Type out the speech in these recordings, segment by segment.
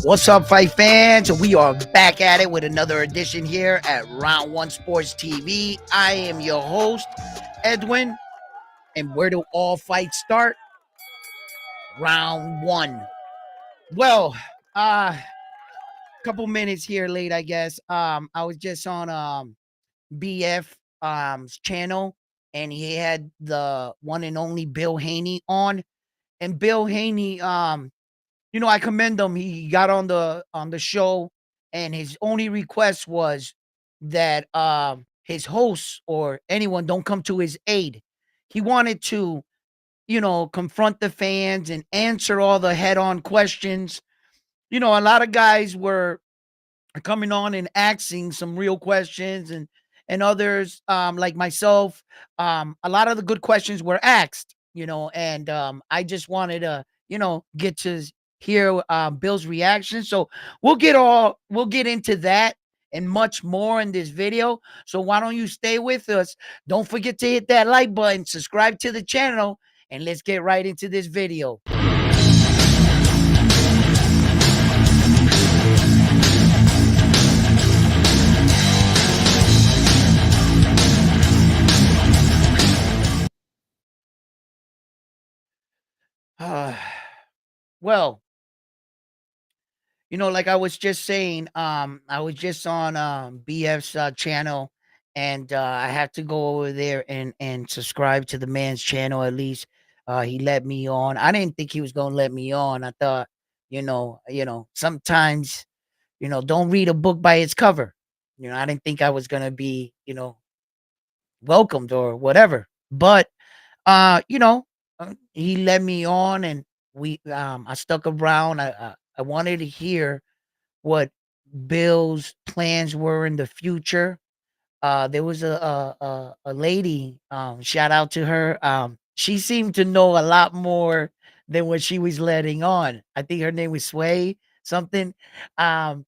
What's up, fight fans? We are back at it with another edition here at Round One Sports TV. I am your host, Edwin. And where do all fights start? Round one. Well, couple minutes here late, I guess. I was just on BF channel, and he had the one and only Bill Haney on. And Bill Haney, I commend him. He got on the show, and his only request was that his hosts or anyone don't come to his aid. He wanted to, confront the fans and answer all the head-on questions. A lot of guys were coming on and asking some real questions, and others like myself, a lot of the good questions were asked, and I just wanted to get to hear Bill's reaction. So we'll get into that and much more in this video. So why don't you stay with us? Don't forget to hit that like button, subscribe to the channel, and let's get right into this video. Well, like I was just saying, I was just on BF's channel, and I have to go over there and subscribe to the man's channel at least. He let me on. I didn't think he was gonna let me on. I thought, sometimes, don't read a book by its cover. I didn't think I was gonna be, welcomed or whatever. But he let me on, and I stuck around. I wanted to hear what Bill's plans were in the future. There was a lady, shout out to her. She seemed to know a lot more than what she was letting on. I think her name was Sway something. Um,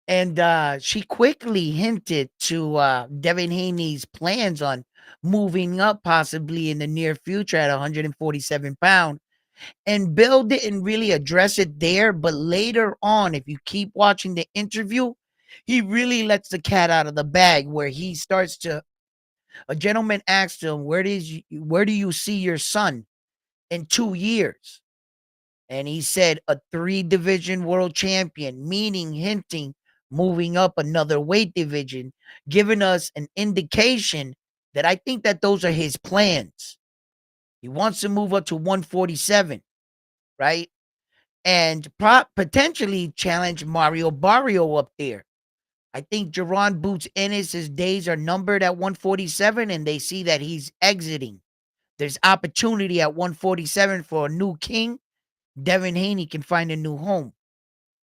and she quickly hinted to Devin Haney's plans on moving up possibly in the near future at 147 pounds. And Bill didn't really address it there, but later on, if you keep watching the interview, he really lets the cat out of the bag, where he starts to a gentleman asked him, where do you see your son in 2 years? And he said a 3 division world champion, meaning hinting moving up another weight division, giving us an indication that I think that those are his plans. He wants to move up to 147, right? And potentially challenge Mario Barrio up there. I think Jerron Boots Ennis' days are numbered at 147, and they see that he's exiting. There's opportunity at 147 for a new king. Devin Haney can find a new home.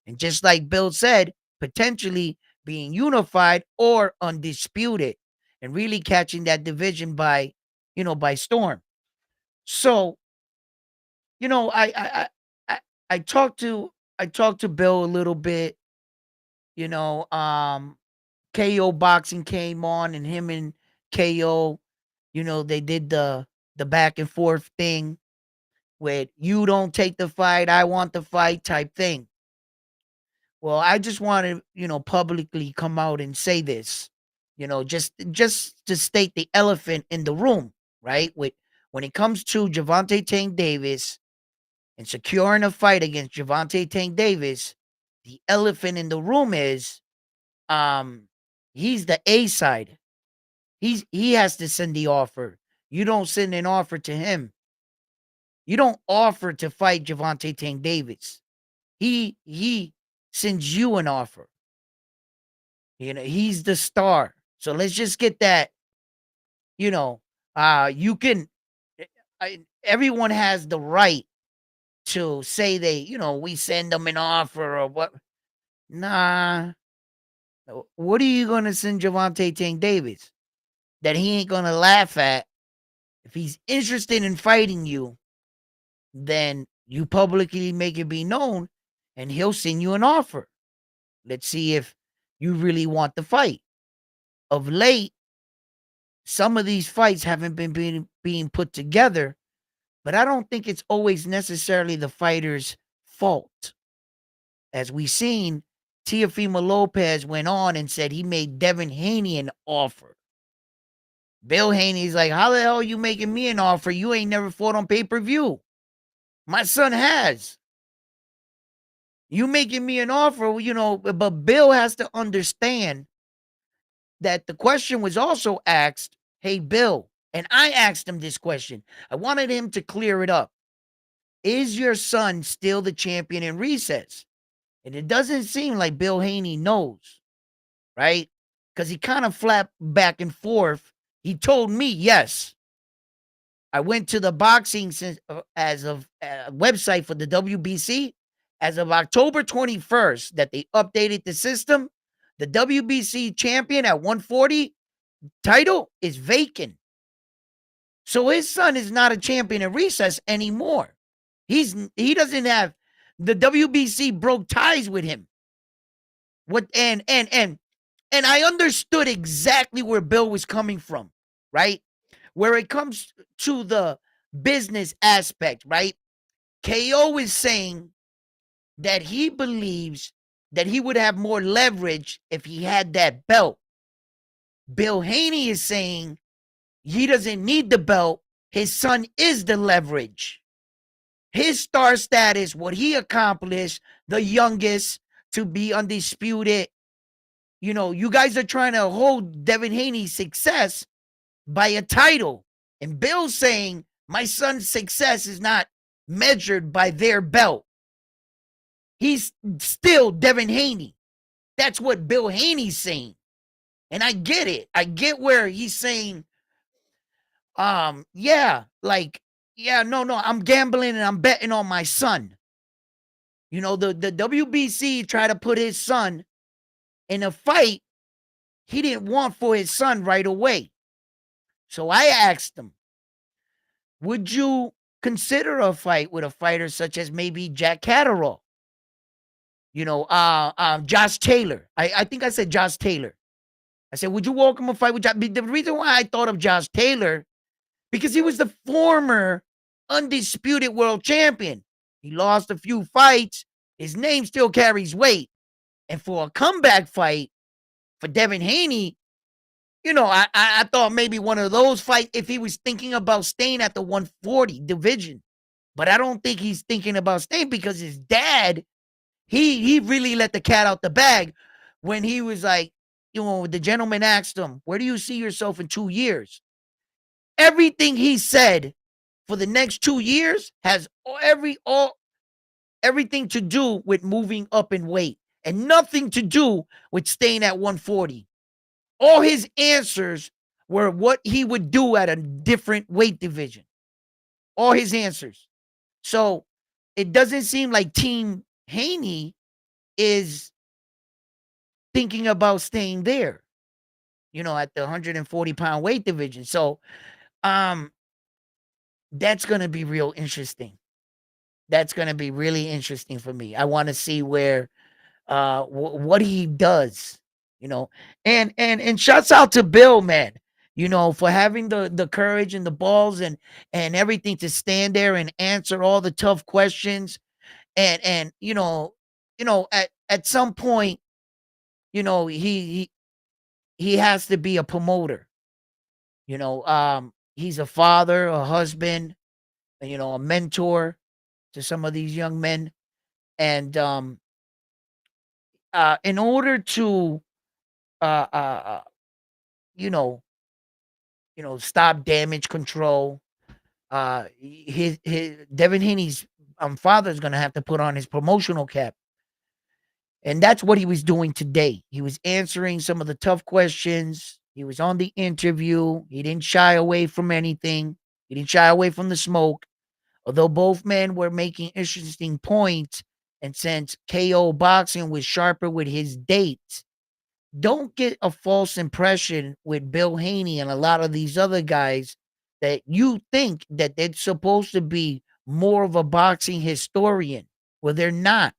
And just like Bill said, potentially being unified or undisputed and really catching that division by storm. So, I talked to Bill a little bit. You know, um, KO Boxing came on, and him and KO, they did the back and forth thing with you don't take the fight, I want the fight type thing. Well, I just want to, publicly come out and say this, just to state the elephant in the room, right? With when it comes to Javante Tank Davis and securing a fight against Javante Tank Davis, the elephant in the room is um he's the A side. He has to send the offer. You don't send an offer to him. You don't offer to fight Javante Tank Davis. He sends you an offer. He's the star. So let's just get that, you can everyone has the right to say we send them an offer or what. Nah. What are you gonna send Javante Tank Davis that he ain't gonna laugh at? If he's interested in fighting you, then you publicly make it be known, and he'll send you an offer. Let's see if you really want the fight. Of late, some of these fights haven't been being put together, but I don't think it's always necessarily the fighter's fault. As we seen, Teofimo Lopez went on and said he made Devin Haney an offer. Bill Haney's like, how the hell are you making me an offer? You ain't never fought on pay-per-view. My son has. You making me an offer, but Bill has to understand that the question was also asked, hey, Bill, and I asked him this question. I wanted him to clear it up. Is your son still the champion in recess? And it doesn't seem like Bill Haney knows, right? Because he kind of flapped back and forth. He told me, yes. I went to the boxing as of website for the WBC. As of October 21st, that they updated the system, the WBC champion at 140 title is vacant. So his son is not a champion in recess anymore. He doesn't have the WBC broke ties with him. What and I understood exactly where Bill was coming from, right? Where it comes to the business aspect, right? KO is saying that he believes that he would have more leverage if he had that belt. Bill Haney is saying he doesn't need the belt. His son is the leverage. His star status, what he accomplished, the youngest to be undisputed. You guys are trying to hold Devin Haney's success by a title. And Bill's saying my son's success is not measured by their belt. He's still Devin Haney. That's what Bill Haney's saying. And I get it. I get where he's saying, no, I'm gambling and I'm betting on my son. The WBC tried to put his son in a fight he didn't want for his son right away. So I asked him, would you consider a fight with a fighter such as maybe Jack Catterall? Josh Taylor. I think I said Josh Taylor. I said, would you welcome a fight with Josh? The reason why I thought of Josh Taylor, because he was the former undisputed world champion. He lost a few fights. His name still carries weight. And for a comeback fight for Devin Haney, I thought maybe one of those fights if he was thinking about staying at the 140 division. But I don't think he's thinking about staying because his dad, he really let the cat out the bag when he was like, the gentleman asked him, where do you see yourself in 2 years? Everything he said for the next 2 years has everything to do with moving up in weight and nothing to do with staying at 140. All his answers were what he would do at a different weight division. All his answers. So it doesn't seem like Team Haney is thinking about staying there, at the 140-pound weight division. So that's going to be real interesting. That's going to be really interesting for me. I want to see where what he does, and shouts out to Bill, man, for having the courage and the balls and everything to stand there and answer all the tough questions. And at some point, he has to be a promoter. He's a father, a husband, a mentor to some of these young men. And in order to uh, uh, uh, you know, stop damage control, his Devin Haney's father is going to have to put on his promotional cap. And that's what he was doing today. He was answering some of the tough questions. He was on the interview. He didn't shy away from anything. He didn't shy away from the smoke. Although both men were making interesting points, and since KO boxing was sharper with his dates, don't get a false impression with Bill Haney and a lot of these other guys that you think that they're supposed to be more of a boxing historian. Well, they're not.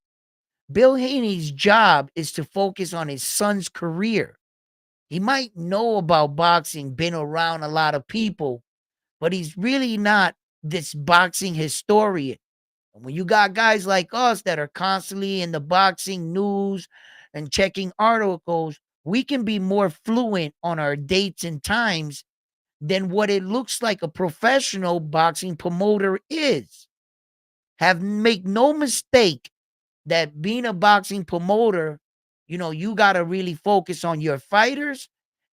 Bill Haney's job is to focus on his son's career. He might know about boxing, been around a lot of people, but he's really not this boxing historian. And when you got guys like us that are constantly in the boxing news and checking articles, we can be more fluent on our dates and times than what it looks like a professional boxing promoter is. Have make no mistake that being a boxing promoter, you got to really focus on your fighters,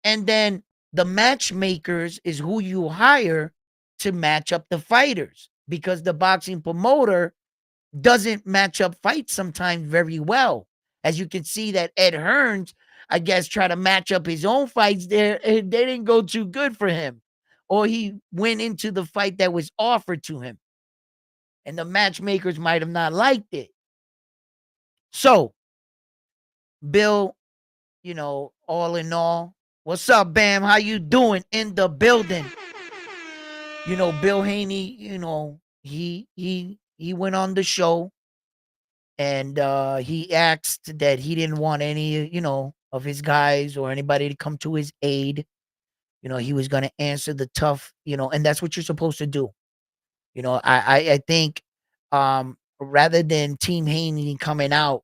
and then the matchmakers is who you hire to match up the fighters, because the boxing promoter doesn't match up fights sometimes very well. As you can see that Ed Hearns, I guess, try to match up his own fights there, and they didn't go too good for him. Or he went into the fight that was offered to him, and the matchmakers might have not liked it. So, Bill, all in all, what's up, Bam? How you doing in the building? Bill Haney, he went on the show, and he asked that he didn't want any, of his guys or anybody to come to his aid. He was going to answer the tough, and that's what you're supposed to do. I think rather than Team Haney coming out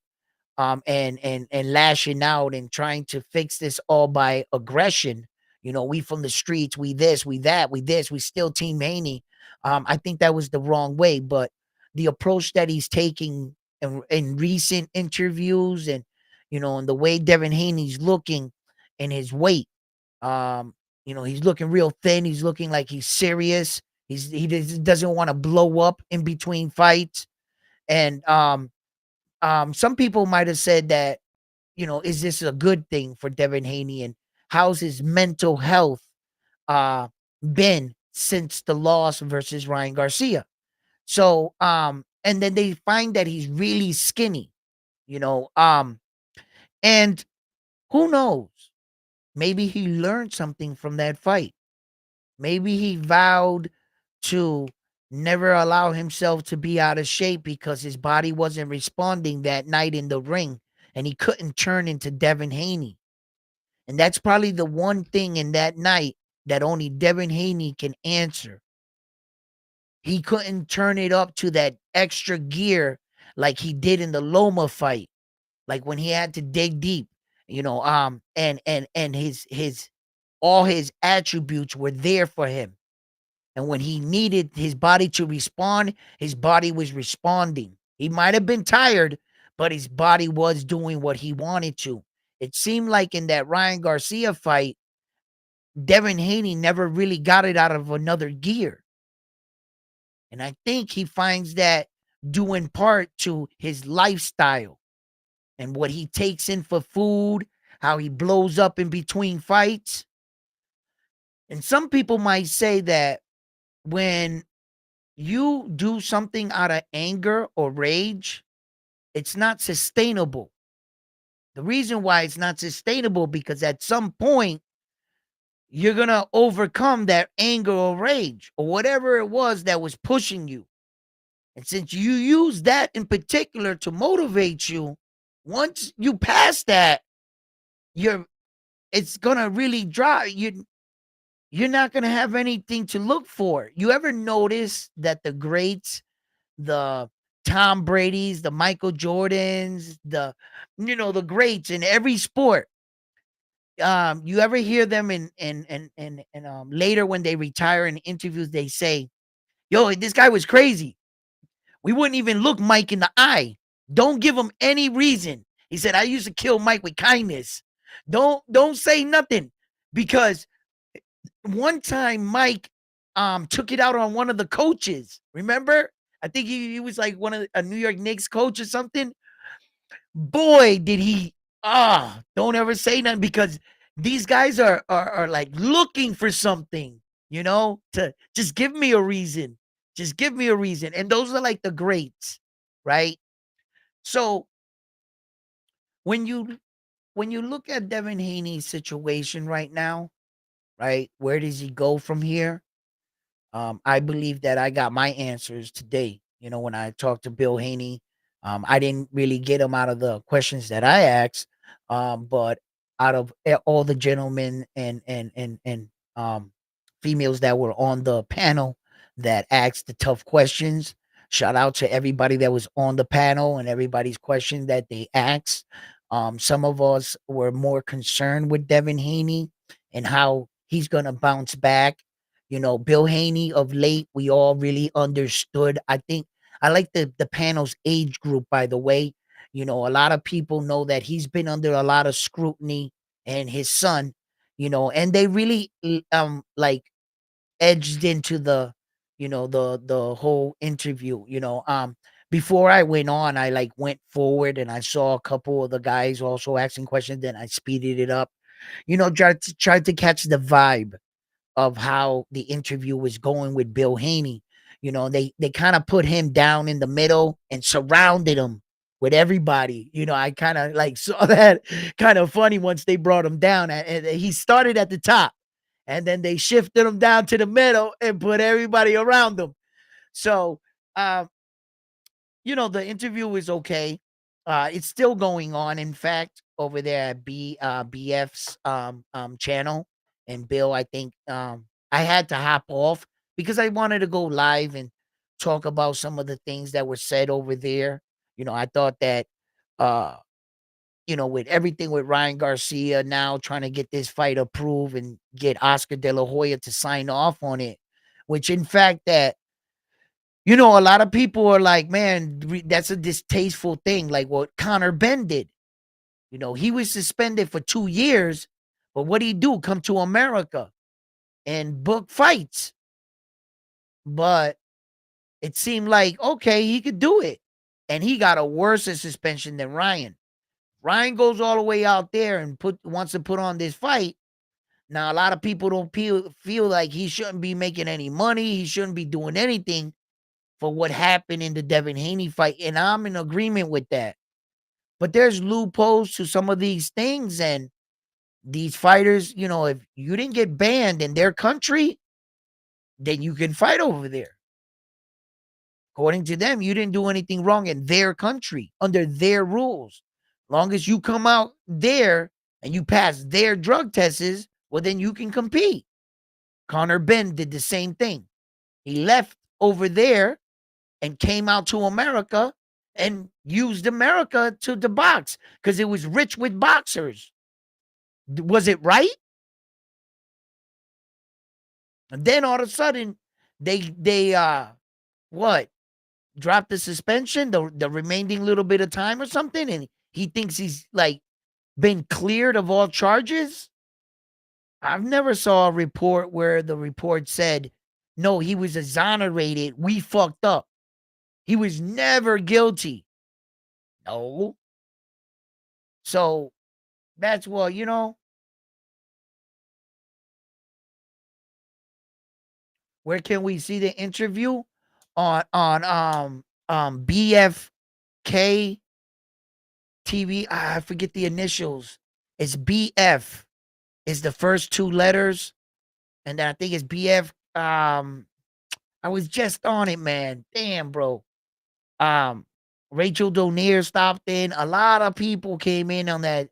and lashing out and trying to fix this all by aggression. We from the streets, we this, we that, we this, we still Team Haney. I think that was the wrong way, but the approach that he's taking in recent interviews, and the way Devin Haney's looking and his weight, he's looking real thin. He's looking like he's serious. Doesn't want to blow up in between fights. And some people might have said that, is this a good thing for Devin Haney, and how's his mental health uh been since the loss versus Ryan Garcia? So and then they find that he's really skinny, you know. And who knows? Maybe he learned something from that fight. Maybe he vowed to never allow himself to be out of shape because his body wasn't responding that night in the ring, and he couldn't turn into Devin Haney. And that's probably the one thing in that night that only Devin Haney can answer. He couldn't turn it up to that extra gear like he did in the Loma fight, like when he had to dig deep, and his all his attributes were there for him. And when he needed his body to respond, his body was responding. He might have been tired, but his body was doing what he wanted to. It seemed like in that Ryan Garcia fight, Devin Haney never really got it out of another gear. And I think he finds that due in part to his lifestyle and what he takes in for food, how he blows up in between fights. And some people might say that when you do something out of anger or rage, it's not sustainable. The reason why it's not sustainable, because at some point you're going to overcome that anger or rage or whatever it was that was pushing you. And since you use that in particular to motivate you, once you pass that, it's going to really drive you. You're not going to have anything to look for. You ever notice that the greats, the Tom Brady's, the Michael Jordans, the greats in every sport. You ever hear them in later when they retire in interviews, they say, "Yo, this guy was crazy. We wouldn't even look Mike in the eye. Don't give him any reason." He said, "I used to kill Mike with kindness. Don't say nothing." Because one time Mike took it out on one of the coaches. Remember? I think he was like one of a New York Knicks coach or something. Boy, did he don't ever say nothing, because these guys are like looking for something, to just give me a reason. Just give me a reason. And those are like the greats, right? So when you look at Devin Haney's situation right now, right? Where does he go from here? I believe that I got my answers today. When I talked to Bill Haney, I didn't really get him out of the questions that I asked, but out of all the gentlemen and females that were on the panel that asked the tough questions, Shout out to everybody that was on the panel and everybody's questions that they asked. Some of us were more concerned with Devin Haney and how he's gonna bounce back. Bill Haney of late, we all really understood. I think I like the panel's age group, by the way. A lot of people know that he's been under a lot of scrutiny, and his son, and they really like edged into the whole interview. Before I went on, I like went forward and I saw a couple of the guys also asking questions, then I speeded it up, tried to catch the vibe of how the interview was going with Bill Haney. They kind of put him down in the middle and surrounded him with everybody. I kind of like saw that kind of funny once they brought him down. And he started at the top, and then they shifted him down to the middle and put everybody around him. So, um, the interview was okay. It's still going on. In fact, over there at BF's channel, and Bill, I think I had to hop off because I wanted to go live and talk about some of the things that were said over there. I thought that uh with everything with Ryan Garcia now trying to get this fight approved and get Oscar De La Hoya to sign off on it, which in fact that a lot of people are like, man, that's a distasteful thing, like what Conor Ben did. He was suspended for 2 years, but what did he do? Come to America and book fights. But it seemed like, okay, he could do it. And he got a worse suspension than Ryan. Ryan goes all the way out there and wants to put on this fight. Now, a lot of people don't feel like he shouldn't be making any money. He shouldn't be doing anything for what happened in the Devin Haney fight. And I'm in agreement with that. But there's loopholes to some of these things. And these fighters, if you didn't get banned in their country, then you can fight over there. According to them, you didn't do anything wrong in their country under their rules. Long as you come out there and you pass their drug tests, well, then you can compete. Conor Ben did the same thing. He left over there and came out to America and used America to the box because it was rich with boxers. Was it right? And then all of a sudden, they what dropped the suspension, the remaining little bit of time or something, and he thinks he's like been cleared of all charges. I've never saw a report where the report said, no, he was exonerated. We fucked up. He was never guilty. No. So that's what, where can we see the interview? On BFK TV. I forget the initials. It's BF is the first two letters. And then I think it's BF. I was just on it, man. Damn, bro. Um, Rachel Donier stopped in. A lot of people came in on that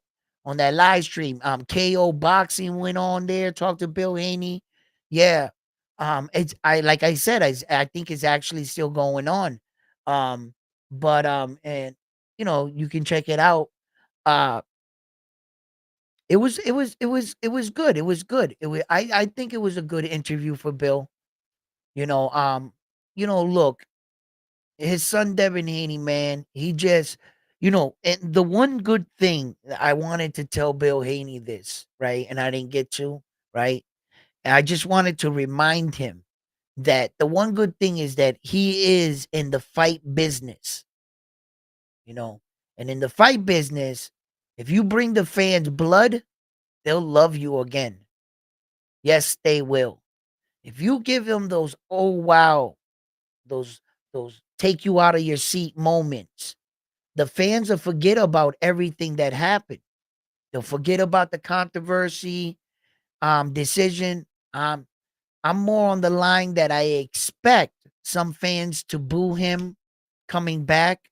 live stream. KO Boxing went on there, talked to Bill Haney. Yeah. It's I like I said, I think it's actually still going on. But and you can check it out. Uh it was good. It was good. I think it was a good interview for Bill. You know, um, look, his son Devin Haney, man, he just, and the one good thing that I wanted to tell Bill Haney this, right? And I didn't get to, right? And I just wanted to remind him that the one good thing is that he is in the fight business, you know, and in the fight business, if you bring the fans blood, they'll love you again. Yes, they will. If you give them those, oh wow, those those take you out of your seat moments, the fans will forget about everything that happened. They'll forget about the controversy, decision. I'm more on the line that I expect some fans to boo him coming back,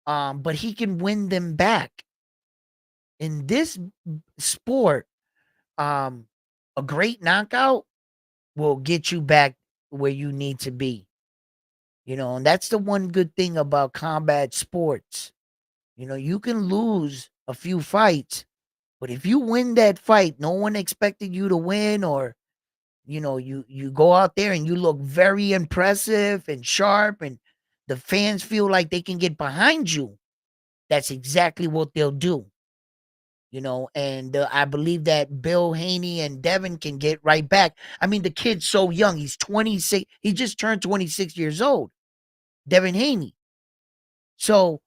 but he can win them back. In this sport, um, a great knockout will get you back where you need to be. And that's the one good thing about combat sports. You can lose a few fights, but if you win that fight, no one expected you to win, or you go out there and you look very impressive and sharp, and the fans feel like they can get behind you. That's exactly what they'll do. And I believe that Bill Haney and Devin can get right back. I mean, the kid's so young. He's 26. He just turned 26 years old. Devin Haney. So,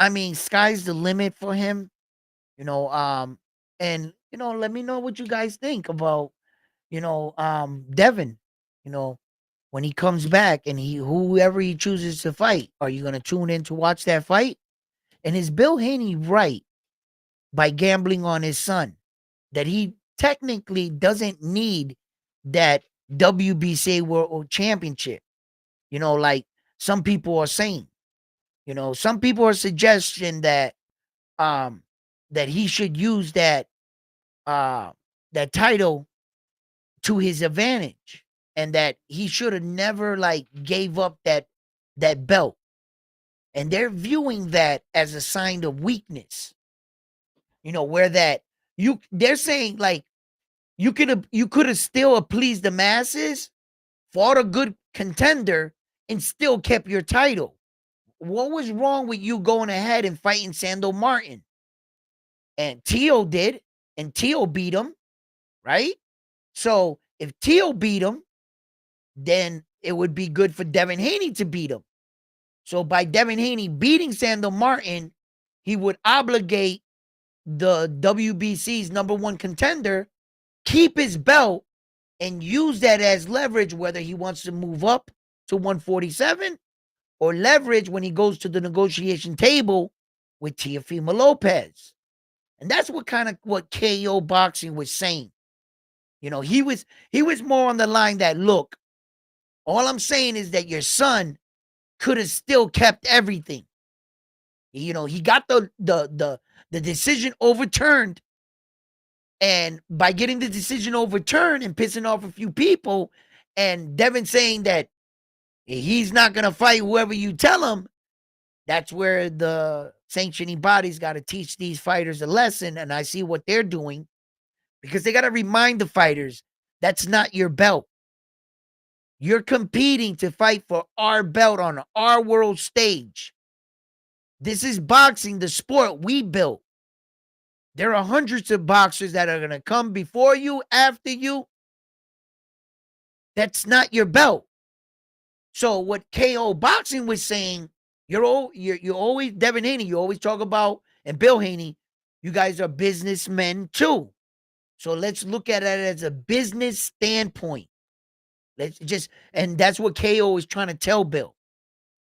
I mean, sky's the limit for him. And let me know what you guys think about, Devin, you know, when he comes back and whoever he chooses to fight. Are you gonna tune in to watch that fight? And is Bill Haney right by gambling on his son that he technically doesn't need that WBC World Championship? Like some people are saying. Some people are suggesting um that he should use uh that title to his advantage, and that he should have never like gave up that belt. And they're viewing that as a sign of weakness. Where that they're saying like you could have still pleased the masses, fought a good contender, and still kept your title. What was wrong with you going ahead and fighting Sando Martin? And Teo did, and Teo beat him, right? So if Teo beat him, then it would be good for Devin Haney to beat him. So by Devin Haney beating Sando Martin, he would obligate the WBC's number one contender, keep his belt, and use that as leverage, whether he wants to move up to 147 or leverage when he goes to the negotiation table with Teofimo Lopez. And that's what KO Boxing was saying. He was more on the line that, look, all I'm saying is that your son could have still kept everything. He got the decision overturned, and by getting the decision overturned and pissing off a few people, and Devin saying that he's not going to fight whoever you tell him, that's where the sanctioning bodies got to teach these fighters a lesson. And I see what they're doing, because they got to remind the fighters that's not your belt. You're competing to fight for our belt on our world stage. This is boxing, the sport we built. There are hundreds of boxers that are going to come before you, after you. That's not your belt. So what KO Boxing was saying, you're always, Devin Haney, you always talk about, and Bill Haney, you guys are businessmen too. So let's look at it as a business standpoint. And that's what KO is trying to tell Bill.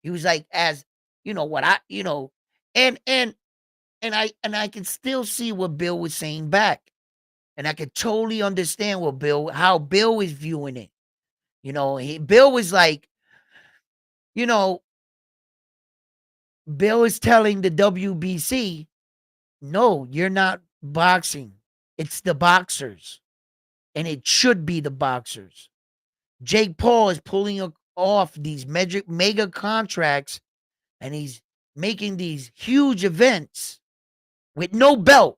He was like, as what and I can still see what Bill was saying back. And I could totally understand how Bill is viewing it. Bill was like, you know, Bill is telling the WBC, no, you're not boxing. It's the boxers. And it should be the boxers. Jake Paul is pulling off these mega contracts, and he's making these huge events with no belt.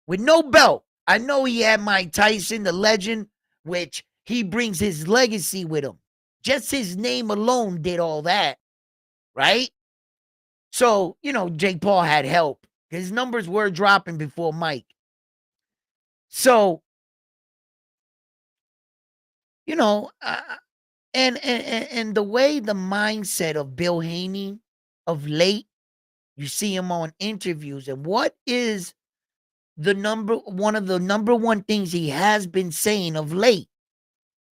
With no belt. I know he had Mike Tyson, the legend, which he brings his legacy with him. Just his name alone did all that, right? So, Jake Paul had help. His numbers were dropping before Mike. So, and the way the mindset of Bill Haney of late, you see him on interviews, and what is one of the number one things he has been saying of late,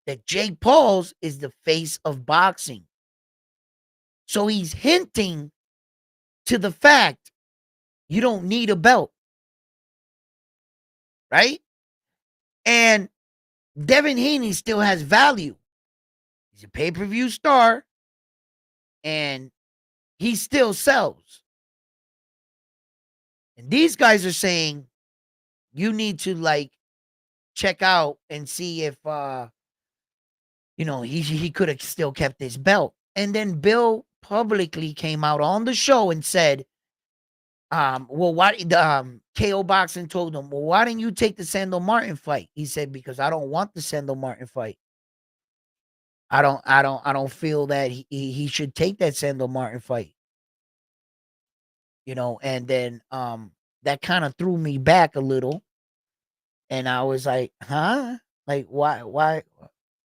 that Jake Paul's is the face of boxing. So he's hinting to the fact you don't need a belt, right? And Devin Haney still has value. He's a pay-per-view star, and he still sells. And these guys are saying you need to check out and see if He could have still kept his belt. And then Bill publicly came out on the show and said, well, why KO Boxing told him, well, why didn't you take the Sandor Martin fight? He said, because I don't want the Sandor Martin fight. I don't feel that he should take that Sandor Martin fight. And then that kind of threw me back a little. And I was like, huh? Like, why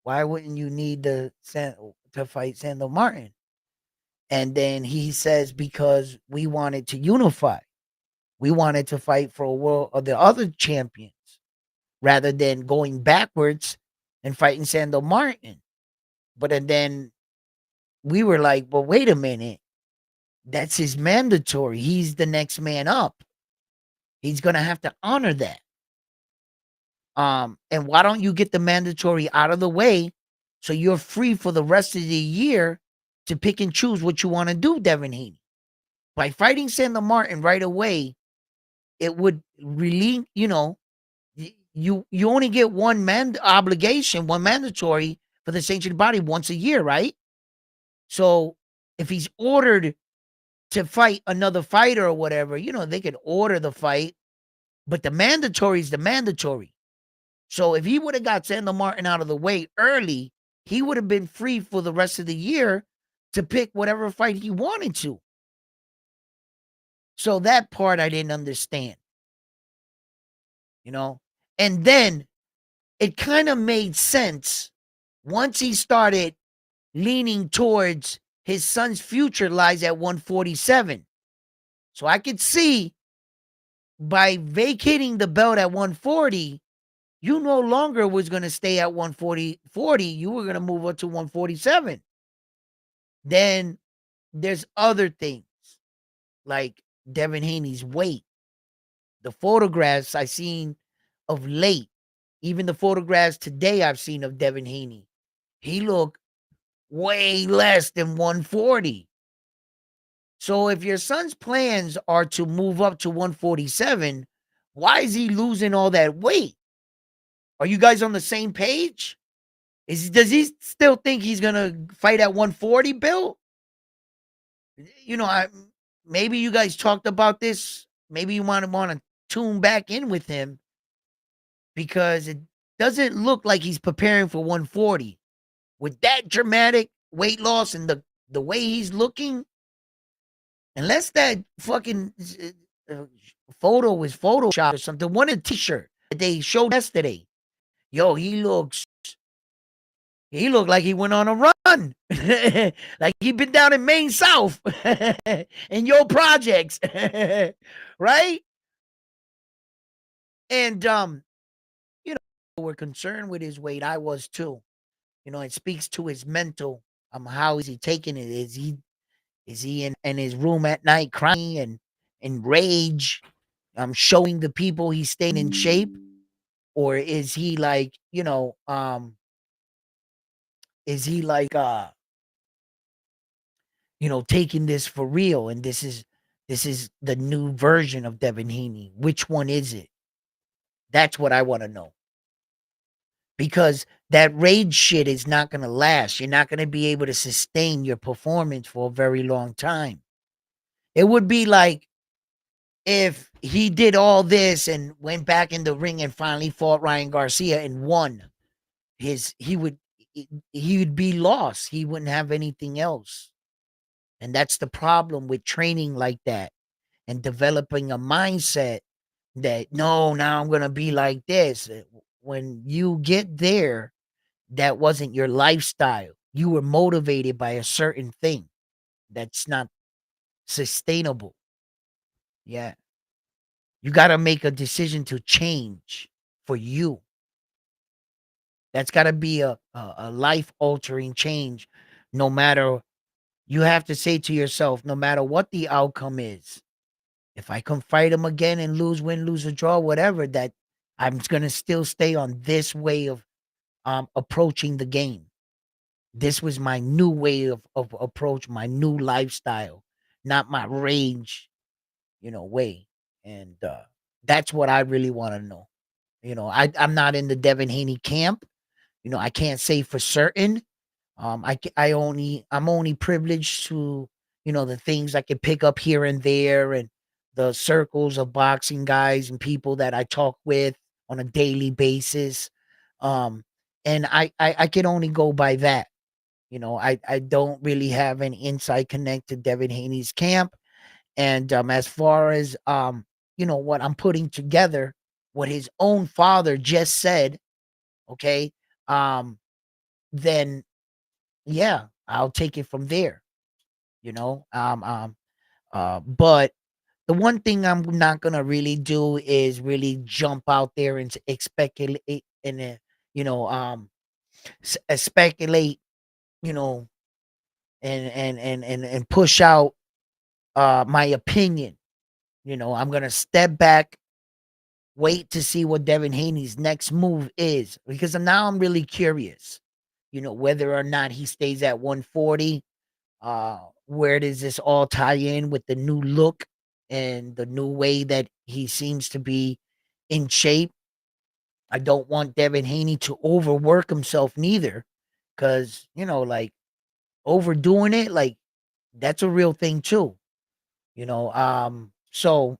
wouldn't you need to fight Sandor Martin? And then he says, because we wanted to unify. We wanted to fight for a world of the other champions rather than going backwards and fighting Sandor Martin. But and then we were like, well, wait a minute. That's his mandatory. He's the next man up. He's gonna have to honor that. And why don't you get the mandatory out of the way so you're free for the rest of the year to pick and choose what you want to do, Devin Haney? By fighting Sandor Martin right away, it would relieve, you only get one obligation, one mandatory for the sanctioned body once a year, right? So if he's ordered to fight another fighter or whatever, they can order the fight, but the mandatory is the mandatory. So if he would have got Sandor Martin out of the way early, he would have been free for the rest of the year to pick whatever fight he wanted to. So that part I didn't understand. And then it kind of made sense once he started leaning towards his son's future lies at 147. So I could see by vacating the belt at 140, you no longer was going to stay at 140. You were going to move up to 147. Then there's other things like Devin Haney's weight. The photographs I seen of late, even the photographs today I've seen of Devin Haney, he looked way less than 140. So if your son's plans are to move up to 147, why is he losing all that weight? Are you guys on the same page? Does he still think he's gonna fight at 140, Bill? Maybe you guys talked about this. Maybe you want to tune back in with him because it doesn't look like he's preparing for 140 with that dramatic weight loss and the way he's looking. Unless that fucking photo was Photoshop or something. One of the t-shirt that they showed yesterday. Yo, he looked like he went on a run. Like he been down in Maine South in your projects. Right? And we're concerned with his weight. I was too. It speaks to his mental. How is he taking it? Is he in his room at night crying and in rage? Showing the people he's staying in shape? Or is he like, is he like taking this for real and this is the new version of Devin Haney? Which one is it? That's what I want to know. Because that rage shit is not going to last. You're not going to be able to sustain your performance for a very long time. It would be like if he did all this and went back in the ring and finally fought Ryan Garcia and won. He would be lost. He wouldn't have anything else. And that's the problem with training like that and developing a mindset that no, now I'm going to be like this. When you get there, that wasn't your lifestyle. You were motivated by a certain thing that's not sustainable. Yeah. You got to make a decision to change for you. That's got to be a life altering change. No matter, you have to say to yourself, no matter what the outcome is, if I can fight him again and lose, win, lose or draw, whatever, that I'm going to still stay on this way of approaching the game. This was my new way of approach, my new lifestyle, not my rage, way. And that's what I really want to know. I'm not in the Devin Haney camp. I can't say for certain. I'm only privileged to, the things I can pick up here and there, and the circles of boxing guys and people that I talk with on a daily basis. Um, and I can only go by that. I don't really have an inside connect to Devin Haney's camp. And as far as what I'm putting together, what his own father just said, okay, um, then yeah, I'll take it from there, you know. But the one thing I'm not gonna really do is really jump out there and speculate and speculate, you know, and push out my opinion. I'm gonna step back, wait to see what Devin Haney's next move is, because now I'm really curious, whether or not he stays at 140. Where does this all tie in with the new look and the new way that he seems to be in shape? I don't want Devin Haney to overwork himself neither, because like overdoing it, like that's a real thing too. So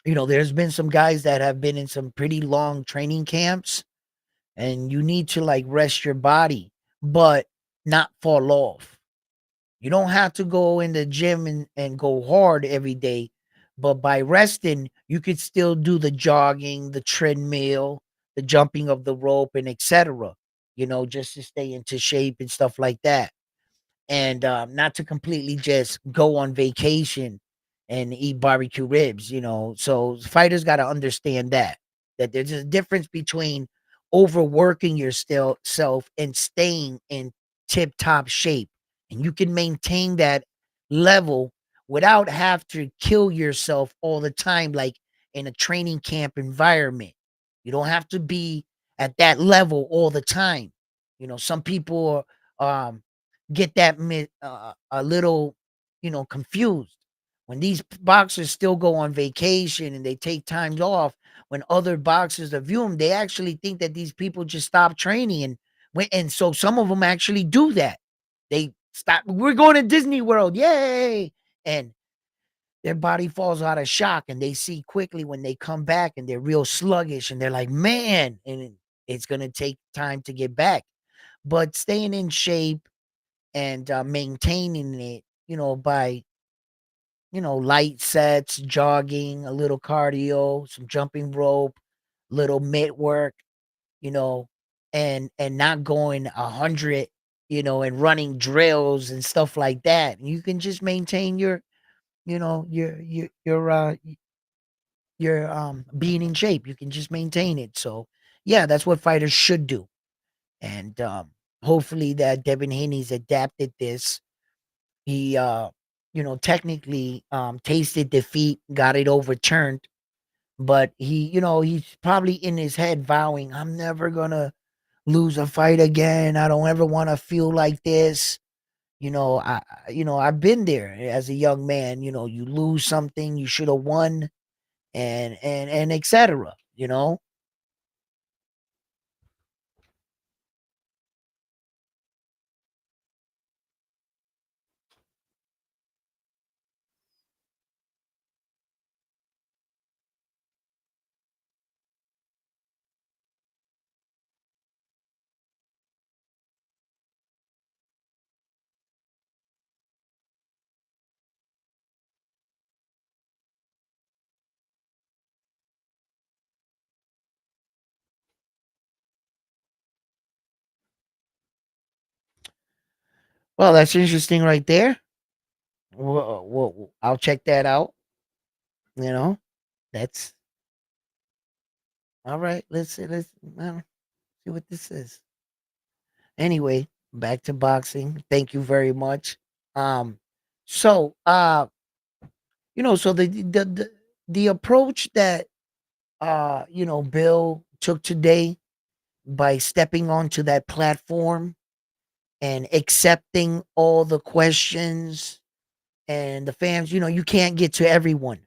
there's been some guys that have been in some pretty long training camps, and you need to like rest your body, but not fall off. You don't have to go in the gym and go hard every day, but by resting, you could still do the jogging, the treadmill, the jumping of the rope, and etc. Just to stay into shape and stuff like that, and not to completely just go on vacation and eat barbecue ribs. So fighters got to understand that there's a difference between overworking yourself and staying in tip top shape, and you can maintain that level without have to kill yourself all the time, like in a training camp environment. You don't have to be at that level all the time. Some people get a little, confused when these boxers still go on vacation and they take times off. When other boxers that view them, they actually think that these people just stop training, and so some of them actually do that. They stop. We're going to Disney World, yay! And their body falls out of shock, and they see quickly when they come back, and they're real sluggish, and they're like, man, and it's gonna take time to get back. But staying in shape and maintaining it, by light sets, jogging, a little cardio, some jumping rope, little mitt work, you know, and not going 100, and running drills and stuff like that. You can just maintain your, you know, your being in shape. You can just maintain it. So yeah, that's what fighters should do. And hopefully that Devin Haney's adapted this. He technically tasted defeat, got it overturned, but he's probably in his head vowing, I'm never gonna lose a fight again. I don't ever want to feel like this. I've been there as a young man. You lose something you should have won, and etc. Well, that's interesting right there. Well, I'll check that out. You know, that's all right. Let's see what this is. Anyway, back to boxing. Thank you very much. Um, so so the approach that Bill took today by stepping onto that platform and accepting all the questions and the fans, you can't get to everyone.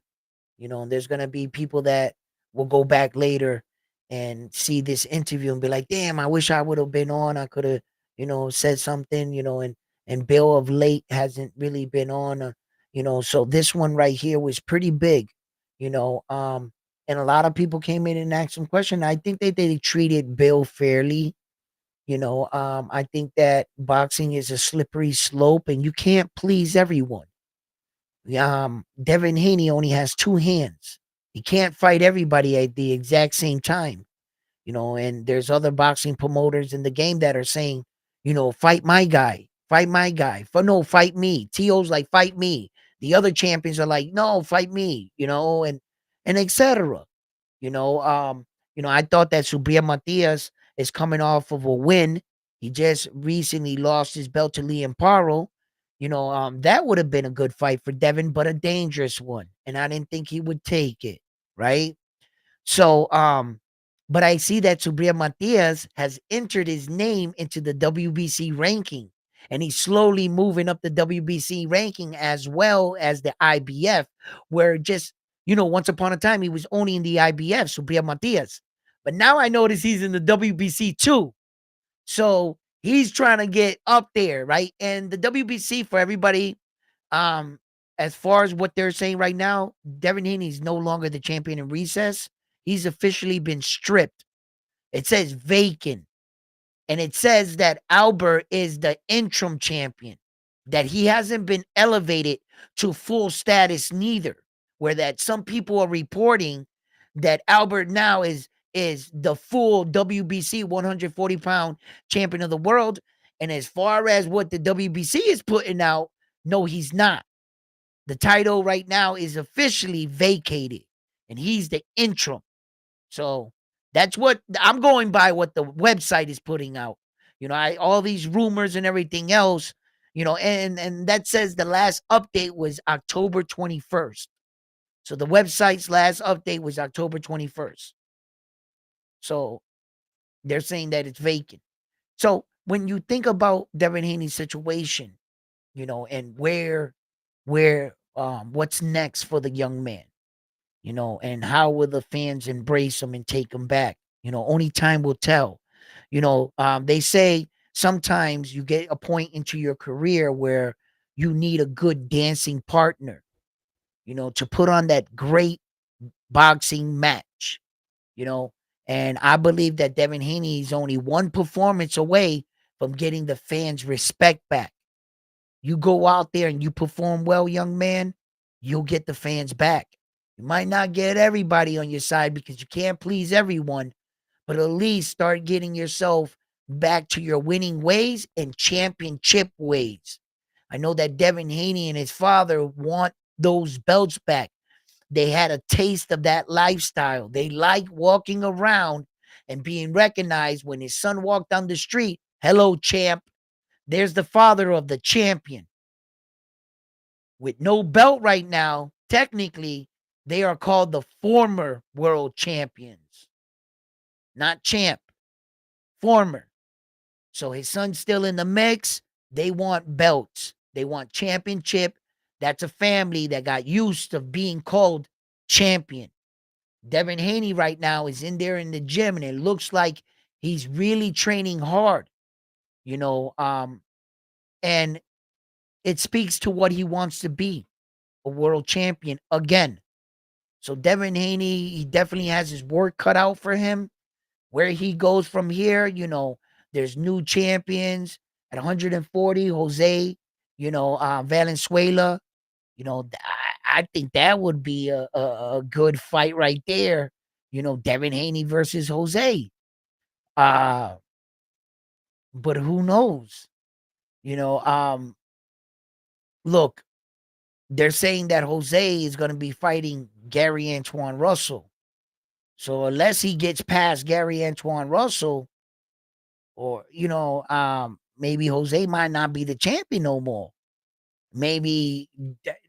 There's gonna be people that will go back later and see this interview and be like, damn, I wish I would have been on. I could have, said something, and Bill of late hasn't really been on, so this one right here was pretty big, you know. And a lot of people came in and asked some question. I think that they treated Bill fairly. I think that boxing is a slippery slope and you can't please everyone. Devin Haney only has two hands. He can't fight everybody at the exact same time, and there's other boxing promoters in the game that are saying, fight my guy, fight my guy. For no, fight me. To's like, fight me. The other champions are like, no, fight me, and etc. You know, um, I thought that Subriel Matias is coming off of a win. He just recently lost his belt to Liam Paro. That would have been a good fight for Devin, but a dangerous one. And I didn't think he would take it, right? So, but I see that Subriel Matias has entered his name into the WBC ranking, and he's slowly moving up the WBC ranking as well as the IBF, where just, once upon a time he was only in the IBF, Subriel Matias. But now I notice he's in the WBC too. So he's trying to get up there, right? And the WBC, for everybody, um, as far as what they're saying right now, Devin Haney is no longer the champion in recess. He's officially been stripped. It says vacant. And it says that Albert is the interim champion, that he hasn't been elevated to full status neither. Where that some people are reporting that Albert now is the full WBC 140-pound champion of the world. And as far as what the WBC is putting out, no, he's not. The title right now is officially vacated, and he's the interim. So that's what I'm going by, what the website is putting out. All these rumors and everything else, and that says the last update was October 21st. So the website's last update was October 21st. So they're saying that it's vacant. So when you think about Devin Haney's situation, and what's next for the young man, and how will the fans embrace him and take him back? Only time will tell. They say sometimes you get a point into your career where you need a good dancing partner, to put on that great boxing match, you know. And I believe that Devin Haney is only one performance away from getting the fans' respect back. You go out there and you perform well, young man, you'll get the fans back. You might not get everybody on your side because you can't please everyone, but at least start getting yourself back to your winning ways and championship ways. I know that Devin Haney and his father want those belts back. They had a taste of that lifestyle. They like walking around and being recognized when his son walked down the street. Hello, champ. There's the father of the champion. With no belt right now, technically, they are called the former world champions, not champ, former. So his son's still in the mix. They want belts. They want championship. That's a family that got used to being called champion. Devin Haney right now is in there in the gym, and it looks like he's really training hard, you know. And it speaks to what he wants to be, a world champion again. So Devin Haney, he definitely has his work cut out for him. Where he goes from here, there's new champions at 140, Jose, Valenzuela. I think that would be a good fight right there. Devin Haney versus Jose. Uh, but who knows? You know, um, Look, they're saying that Jose is going to be fighting Gary Antoine Russell. So unless he gets past Gary Antoine Russell, or maybe Jose might not be the champion no more. Maybe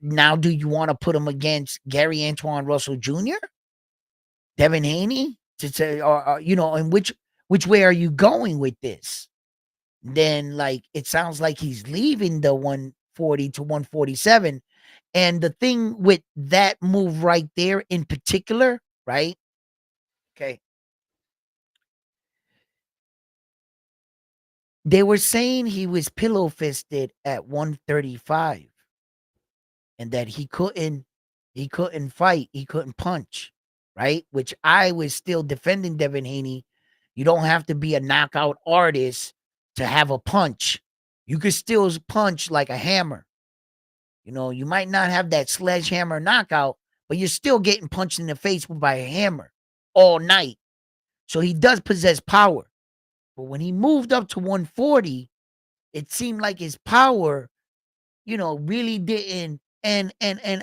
now, do you want to put him against Gary Antoine Russell Jr., Devin Haney, to say, or and which way are you going with this? Then, like, it sounds like he's leaving the 140 to 147. And the thing with that move right there in particular, right? Okay. They were saying he was pillow fisted at 135 and that he couldn't fight, he couldn't punch, right? Which I was still defending Devin Haney. You don't have to be a knockout artist to have a punch. You could still punch like a hammer. You might not have that sledgehammer knockout, but you're still getting punched in the face by a hammer all night. So he does possess power. But when he moved up to 140, it seemed like his power, really didn't. And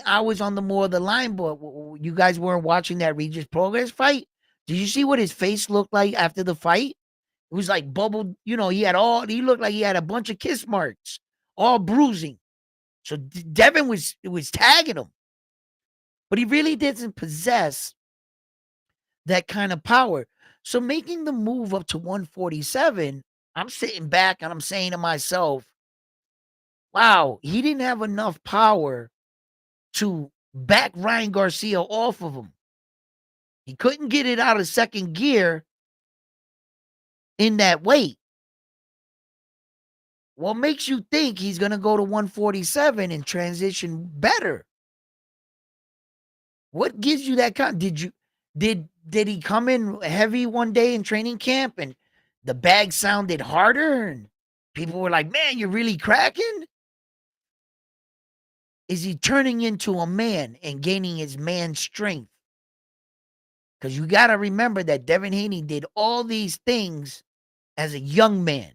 I was on the more of the line, but you guys weren't watching that Regis Progress fight. Did you see what his face looked like after the fight? It was like bubbled. He looked like he had a bunch of kiss marks, all bruising. So Devin was tagging him, but he really doesn't possess that kind of power. So making the move up to 147, I'm sitting back and I'm saying to myself, wow, he didn't have enough power to back Ryan Garcia off of him. He couldn't get it out of second gear in that weight. What makes you think he's going to go to 147 and transition better? What gives you that did he come in heavy one day in training camp and the bag sounded harder and people were like, "Man, you're really cracking?" Is he turning into a man and gaining his man strength? Because you got to remember that Devin Haney did all these things as a young man,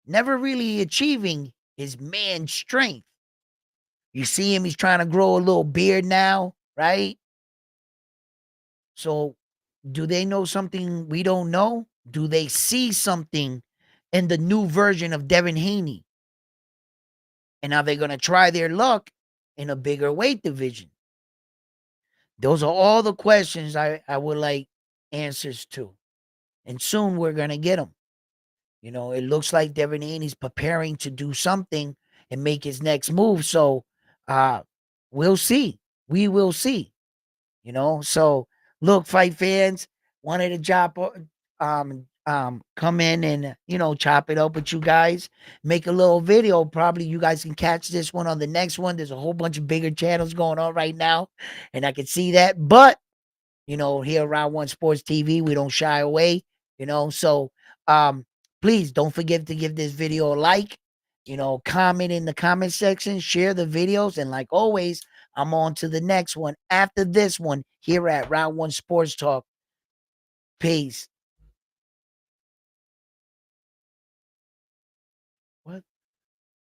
never really achieving his man strength. You see him, he's trying to grow a little beard now, right? So, do they know something we don't know? Do they see something in the new version of Devin Haney? And are they going to try their luck in a bigger weight division? Those are all the questions I would like answers to. And soon we're going to get them. It looks like Devin Haney's preparing to do something and make his next move. So we'll see. We will see. So look, fight fans, wanted to come in and chop it up with you guys, make a little video. Probably you guys can catch this one on the next one. There's a whole bunch of bigger channels going on right now, and I can see that. But here around One Sports TV, we don't shy away. So please don't forget to give this video a like. Comment in the comment section, share the videos, and like always, I'm on to the next one after this one here at Round One Sports Talk. Peace.